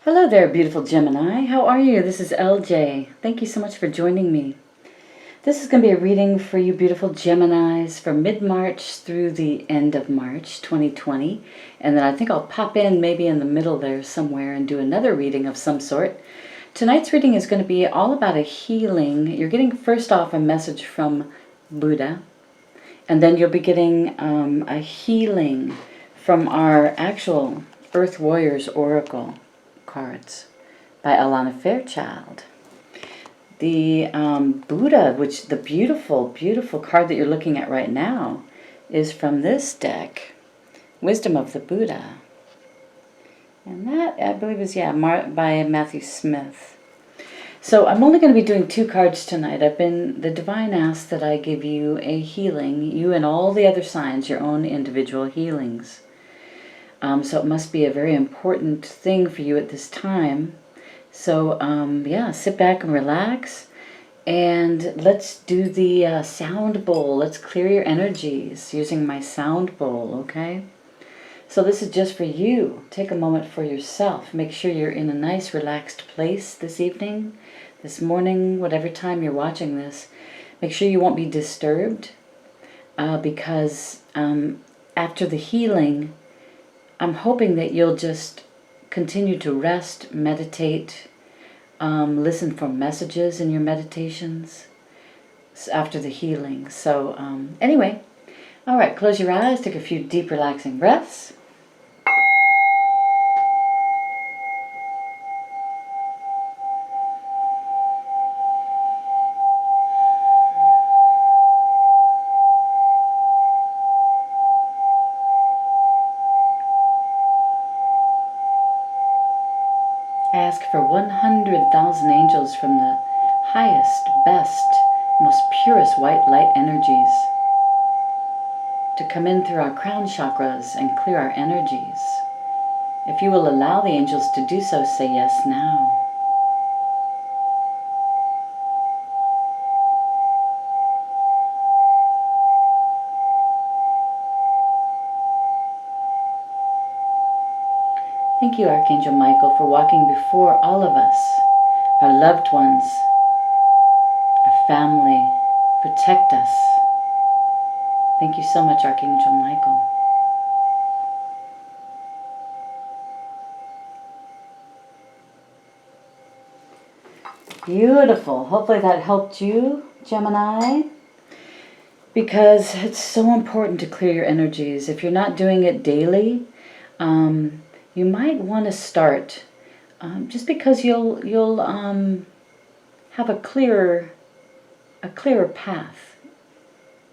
Hello there, beautiful Gemini. How are you? This is LJ. Thank you so much for joining me. This is going to be a reading for you beautiful Geminis for mid-March through the end of March 2020. And then I think I'll pop in maybe in the middle there somewhere and do another reading of some sort. Tonight's reading is going to be all about a healing. You're getting first off a message from Buddha. And then you'll be getting a healing from our actual Earth Warriors Oracle cards by Alana Fairchild. The Buddha, which the beautiful, beautiful card that you're looking at right now is from this deck, Wisdom of the Buddha. And that, I believe, is, by Matthew Smith. So I'm only going to be doing 2 cards tonight. The divine asked that I give you a healing, you and all the other signs, your own individual healings. So it must be a very important thing for you at this time. So, sit back and relax. And let's do the sound bowl. Let's clear your energies using my sound bowl, okay? So this is just for you. Take a moment for yourself. Make sure you're in a nice, relaxed place this evening, this morning, whatever time you're watching this. Make sure you won't be disturbed because after the healing, I'm hoping that you'll just continue to rest, meditate, listen for messages in your meditations after the healing. So anyway, all right, close your eyes, take a few deep, relaxing breaths. Ask for 100,000 angels from the highest, best, most purest white light energies to come in through our crown chakras and clear our energies. If you will allow the angels to do so, say yes now. Thank you, Archangel Michael, for walking before all of us, our loved ones, our family. Protect us. Thank you so much, Archangel Michael. Beautiful. Hopefully that helped you, Gemini, because it's so important to clear your energies. If you're not doing it daily, you might want to start, just because you'll have a clearer path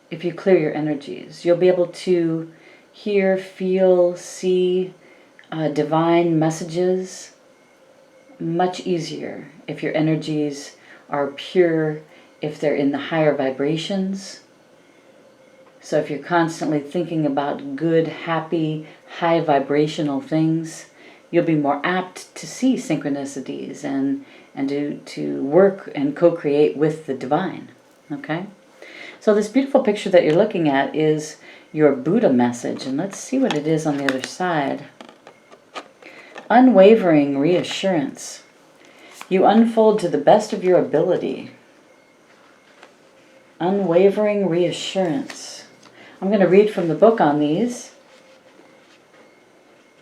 if you clear your energies. You'll be able to hear, feel, see divine messages much easier if your energies are pure, if they're in the higher vibrations. So if you're constantly thinking about good, happy, high vibrational things, you'll be more apt to see synchronicities and to work and co-create with the divine. Okay? So this beautiful picture that you're looking at is your Buddha message. And let's see what it is on the other side. Unwavering reassurance. You unfold to the best of your ability. Unwavering reassurance. I'm going to read from the book on these.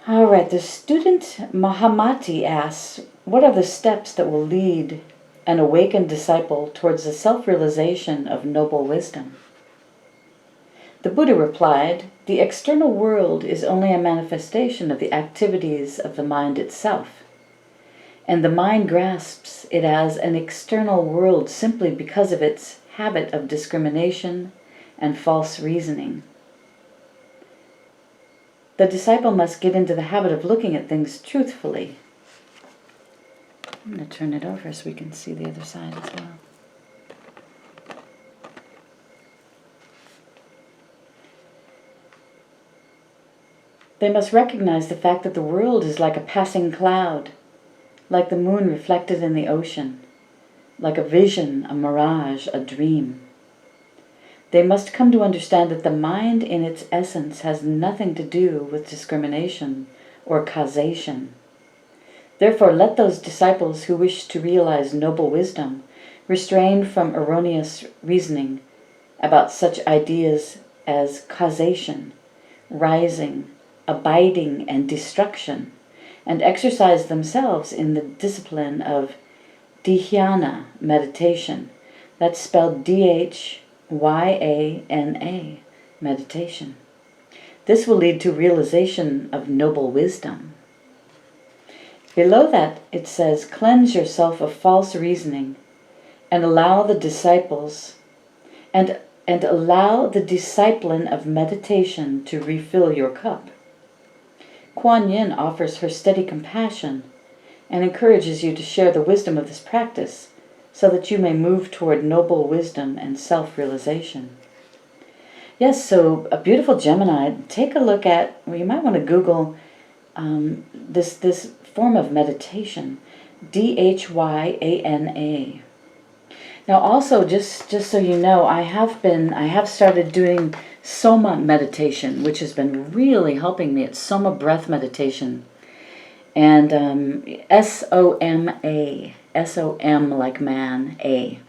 All right, the student Mahamati asks, what are the steps that will lead an awakened disciple towards the self-realization of noble wisdom? The Buddha replied, the external world is only a manifestation of the activities of the mind itself, and the mind grasps it as an external world simply because of its habit of discrimination and false reasoning. The disciple must get into the habit of looking at things truthfully. I'm going to turn it over so we can see the other side as well. They must recognize the fact that the world is like a passing cloud, like the moon reflected in the ocean, like a vision, a mirage, a dream. They must come to understand that the mind in its essence has nothing to do with discrimination or causation. Therefore, let those disciples who wish to realize noble wisdom restrain from erroneous reasoning about such ideas as causation, rising, abiding, and destruction, and exercise themselves in the discipline of dhyana meditation. That's spelled Dhyana meditation. This will lead to realization of noble wisdom. Below that it says, cleanse yourself of false reasoning and allow the disciples and allow the discipline of meditation to refill your cup. Kuan Yin offers her steady compassion and encourages you to share the wisdom of this practice so that you may move toward noble wisdom and self-realization. Yes, so a beautiful Gemini, take a look at, well, you might want to Google this form of meditation, Dhyana. Now also, just so you know, I have started doing Soma meditation, which has been really helping me. It's Soma breath meditation. And S-O-M-A, S-O-M like man, A.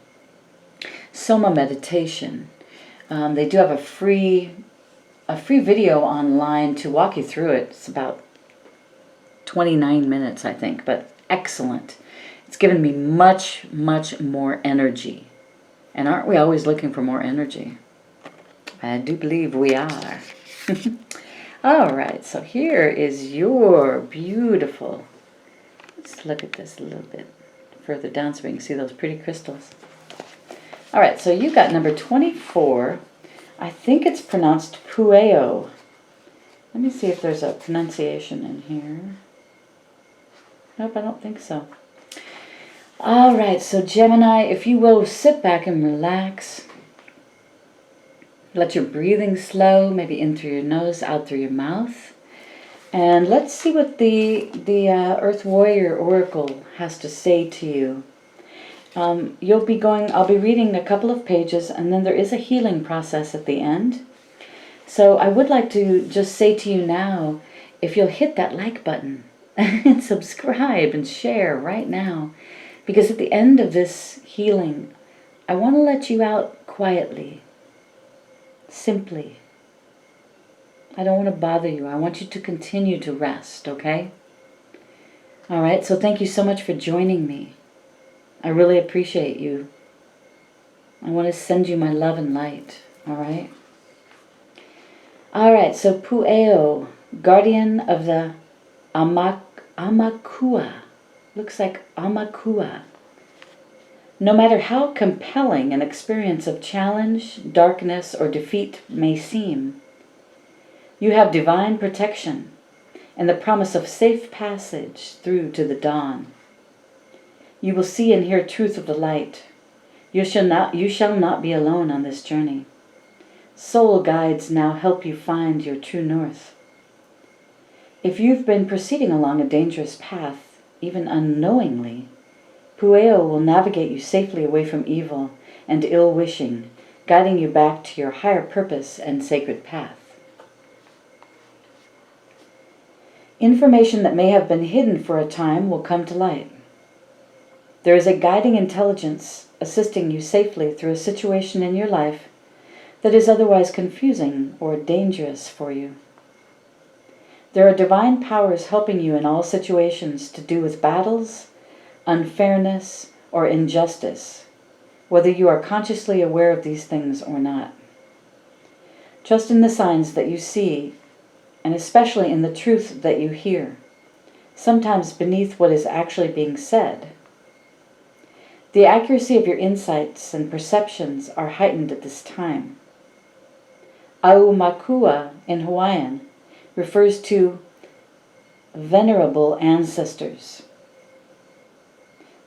Soma meditation. They do have a free video online to walk you through it. It's about 29 minutes, I think, but excellent. It's given me much, much more energy. And aren't we always looking for more energy? I do believe we are. All right, so here is your beautiful, let's look at this a little bit further down so we can see those pretty crystals. All right, so you got number 24. I think it's pronounced Pueo. Let me see if there's a pronunciation in here. Nope, I don't think so. All right, so Gemini, if you will, sit back and relax. Let your breathing slow, maybe in through your nose, out through your mouth. And let's see what the Earth Warrior Oracle has to say to you. I'll be reading a couple of pages, and then there is a healing process at the end. So I would like to just say to you now, if you'll hit that like button and subscribe and share right now, because at the end of this healing, I want to let you out quietly, simply. I don't want to bother you. I want you to continue to rest, okay? All right, so thank you so much for joining me. I really appreciate you. I want to send you my love and light, all right? All right, so Pueo, guardian of the Aumakua. Looks like Aumakua. No matter how compelling an experience of challenge, darkness, or defeat may seem, you have divine protection and the promise of safe passage through to the dawn. You will see and hear truth of the light. You shall not be alone on this journey. Soul guides now help you find your true north. If you've been proceeding along a dangerous path, even unknowingly, Pueo will navigate you safely away from evil and ill-wishing, guiding you back to your higher purpose and sacred path. Information that may have been hidden for a time will come to light. There is a guiding intelligence assisting you safely through a situation in your life that is otherwise confusing or dangerous for you. There are divine powers helping you in all situations to do with battles, unfairness, or injustice, whether you are consciously aware of these things or not. Trust in the signs that you see, and especially in the truth that you hear, sometimes beneath what is actually being said. The accuracy of your insights and perceptions are heightened at this time. Aumakua in Hawaiian refers to venerable ancestors.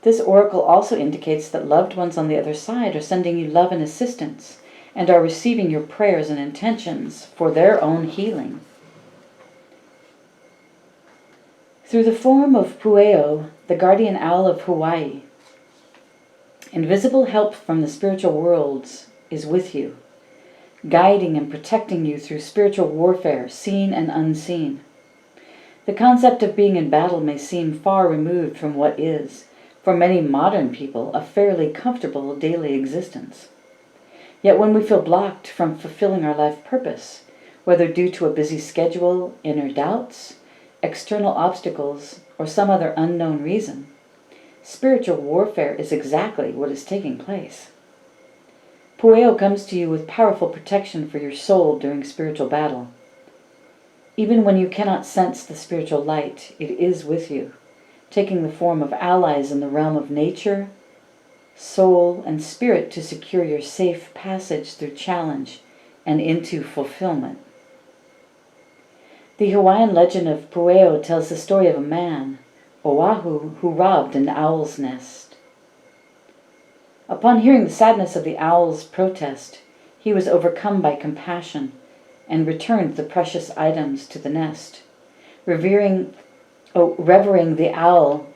This oracle also indicates that loved ones on the other side are sending you love and assistance and are receiving your prayers and intentions for their own healing. Through the form of Pueo, the guardian owl of Hawaii, invisible help from the spiritual worlds is with you, guiding and protecting you through spiritual warfare, seen and unseen. The concept of being in battle may seem far removed from what is, for many modern people, a fairly comfortable daily existence. Yet when we feel blocked from fulfilling our life purpose, whether due to a busy schedule, inner doubts, external obstacles, or some other unknown reason, spiritual warfare is exactly what is taking place. Pueo comes to you with powerful protection for your soul during spiritual battle. Even when you cannot sense the spiritual light, it is with you, taking the form of allies in the realm of nature, soul, and spirit to secure your safe passage through challenge and into fulfillment. The Hawaiian legend of Pueo tells the story of a man, Oahu, who robbed an owl's nest. Upon hearing the sadness of the owl's protest, he was overcome by compassion and returned the precious items to the nest, revering the owl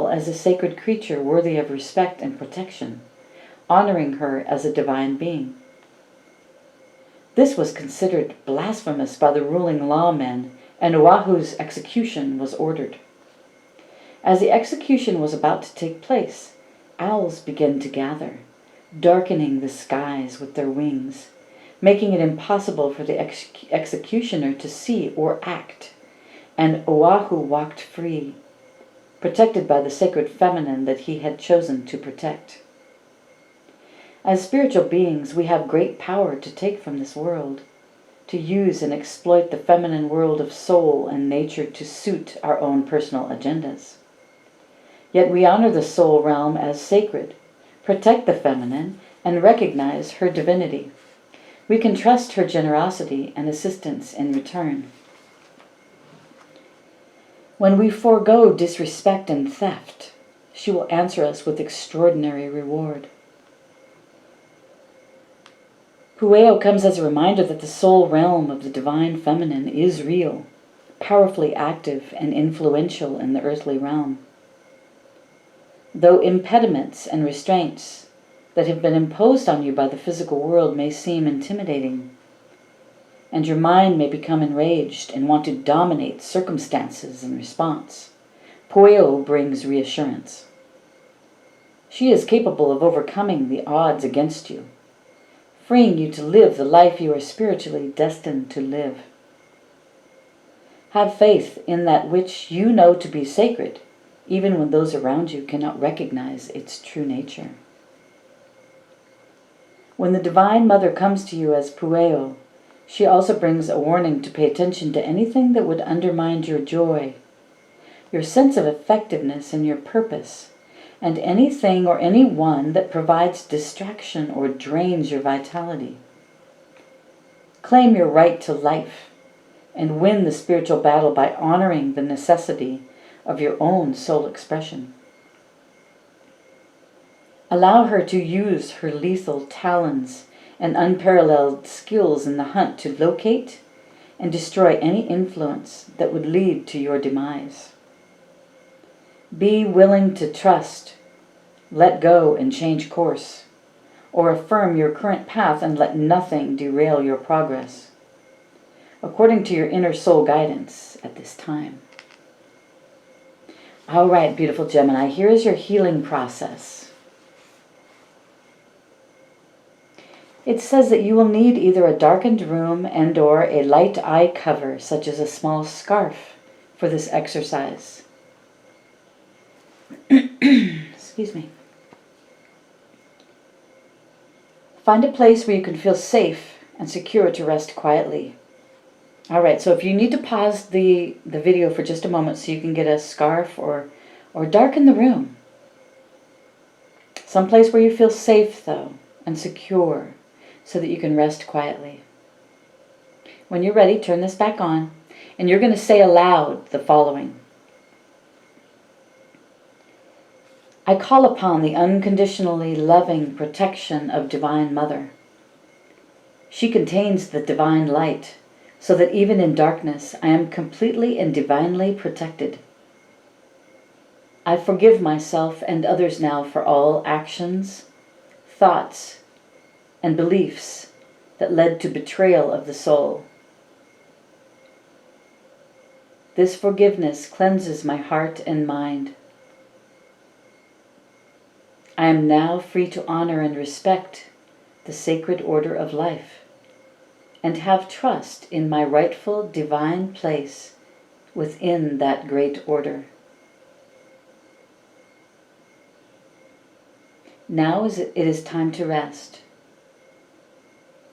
as a sacred creature worthy of respect and protection, honoring her as a divine being. This was considered blasphemous by the ruling lawmen, and Oahu's execution was ordered. As the execution was about to take place, owls began to gather, darkening the skies with their wings, making it impossible for the executioner to see or act, and Oahu walked free, protected by the sacred feminine that he had chosen to protect. As spiritual beings, we have great power to take from this world, to use and exploit the feminine world of soul and nature to suit our own personal agendas. Yet we honor the soul realm as sacred, protect the feminine, and recognize her divinity. We can trust her generosity and assistance in return. When we forego disrespect and theft, she will answer us with extraordinary reward. Pueo comes as a reminder that the soul realm of the divine feminine is real, powerfully active and influential in the earthly realm. Though impediments and restraints that have been imposed on you by the physical world may seem intimidating, and your mind may become enraged and want to dominate circumstances in response, Pueo brings reassurance. She is capable of overcoming the odds against you, freeing you to live the life you are spiritually destined to live. Have faith in that which you know to be sacred, even when those around you cannot recognize its true nature. When the Divine Mother comes to you as Pueo, she also brings a warning to pay attention to anything that would undermine your joy, your sense of effectiveness and your purpose, and anything or anyone that provides distraction or drains your vitality. Claim your right to life and win the spiritual battle by honoring the necessity of your own soul expression. Allow her to use her lethal talons and unparalleled skills in the hunt to locate and destroy any influence that would lead to your demise. Be willing to trust, let go and change course, or affirm your current path and let nothing derail your progress, according to your inner soul guidance at this time. All right, beautiful Gemini, here is your healing process. It says that you will need either a darkened room and/or a light eye cover, such as a small scarf, for this exercise. Excuse me. Find a place where you can feel safe and secure to rest quietly. All right, so if you need to pause the video for just a moment so you can get a scarf or darken the room. Someplace where you feel safe, though, and secure, so that you can rest quietly. When you're ready, turn this back on, and you're going to say aloud the following. I call upon the unconditionally loving protection of Divine Mother. She contains the divine light, so that even in darkness I am completely and divinely protected. I forgive myself and others now for all actions, thoughts, and beliefs that led to betrayal of the soul. This forgiveness cleanses my heart and mind. I am now free to honor and respect the sacred order of life and have trust in my rightful divine place within that great order. Now it is time to rest.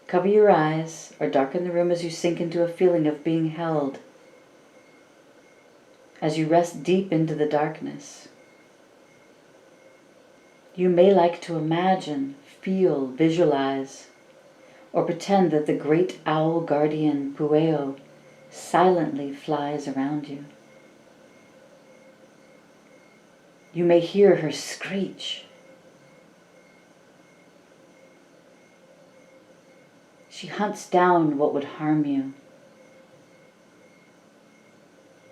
Cover your eyes or darken the room as you sink into a feeling of being held. As you rest deep into the darkness, you may like to imagine, feel, visualize, or pretend that the great owl guardian Pueo silently flies around you. You may hear her screech. She hunts down what would harm you.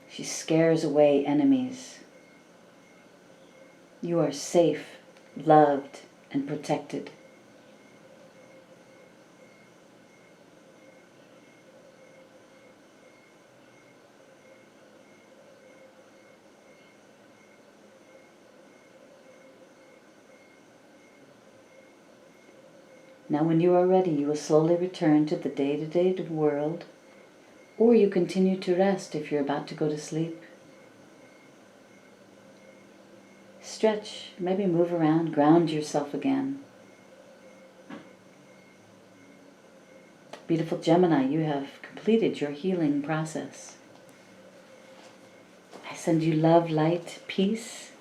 She scares away enemies. You are safe, loved, and protected. Now when you are ready, you will slowly return to the day-to-day world, or you continue to rest if you're about to go to sleep. Stretch, maybe move around, ground yourself again. Beautiful Gemini, you have completed your healing process. I send you love, light, peace,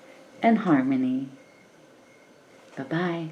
and harmony. Bye-bye.